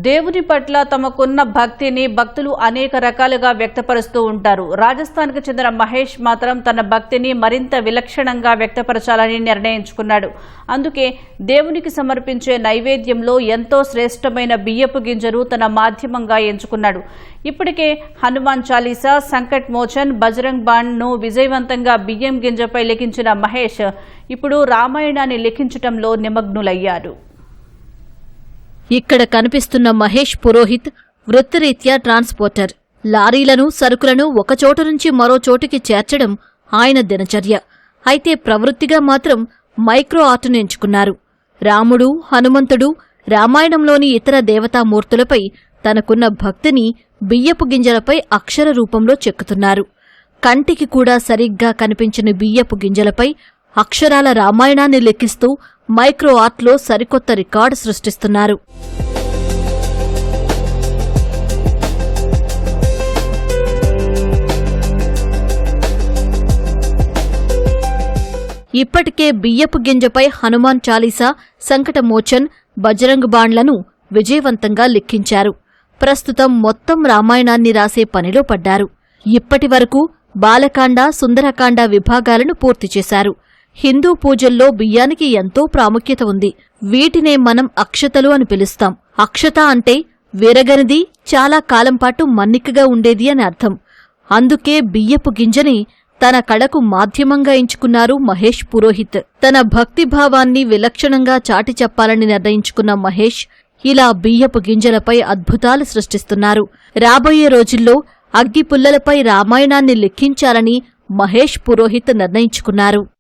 దేవుని పట్ల తమకున్న భక్తిని భక్తులు అనేక రకాలుగా వ్యక్తపరుస్తూ ఉంటారు. రాజస్థాన్కు చెందిన మహేష్ మాత్రం తన భక్తిని మరింత విలక్షణంగా వ్యక్తపరచాలని నిర్ణయించుకున్నాడు. అందుకే దేవునికి సమర్పించే నైవేద్యంలో ఎంతో శ్రేష్టమైన బియ్యపు గింజను తన మాధ్యమంగా ఎంచుకున్నాడు. ఇప్పటికే హనుమాన్ చాలీసా, సంకట్ మోచన్, బజరంగ్ బాణ్ను విజయవంతంగా బియ్యం గింజపై లిఖించిన మహేష్ ఇప్పుడు రామాయణాన్ని లిఖించటంలో నిమగ్నులయ్యారు. ఇక్కడ కనిపిస్తున్న మహేష్ పురోహిత్ వృత్తిరీత్యా ట్రాన్స్పోర్టర్. లారీలను, సరుకులను ఒకచోట నుంచి మరో చోటికి చేర్చడం ఆయన దినచర్య. అయితే ప్రవృత్తిగా మాత్రం మైక్రో ఆర్టును ఎంచుకున్నారు. రాముడు, హనుమంతుడు, రామాయణంలోని ఇతర దేవతామూర్తులపై తనకున్న భక్తిని బియ్యపు గింజలపై అక్షర రూపంలో చెక్కుతున్నారు. కంటికి కూడా సరిగ్గా కనిపించిన బియ్యపు గింజలపై అక్షరాల రామాయణాన్ని లెక్కిస్తూ మైక్రో ఆర్ట్లో సరికొత్త రికార్డు సృష్టిస్తున్నారు. ఇప్పటికే బియ్యపు గింజపై హనుమాన్ చాలీసా, సంకట మోచన్, బజరంగ్ బాణ్లను విజయవంతంగా లిఖించారు. ప్రస్తుతం మొత్తం రామాయణాన్ని రాసే పనిలో పడ్డారు. ఇప్పటి వరకు బాలకాండ, సుందరకాండ విభాగాలను పూర్తి చేశారు. హిందూ పూజల్లో బియ్యానికి ఎంతో ప్రాముఖ్యత ఉంది. వీటినే మనం అక్షతలు అని పిలుస్తాం. అక్షత అంటే విరగనిది, చాలా కాలంపాటు మన్నికగా ఉండేది అని అర్థం. అందుకే బియ్యపు గింజని తన కళకు మాధ్యమంగా ఎంచుకున్నారు మహేష్ పురోహిత్. తన భక్తిభావాన్ని విలక్షణంగా చాటి చెప్పాలని నిర్ణయించుకున్న మహేష్ ఇలా బియ్యపు గింజలపై అద్భుతాలు సృష్టిస్తున్నారు. రాబోయే రోజుల్లో అగ్గిపుల్లలపై రామాయణాన్ని లిఖించాలని మహేష్ పురోహిత్ నిర్ణయించుకున్నారు.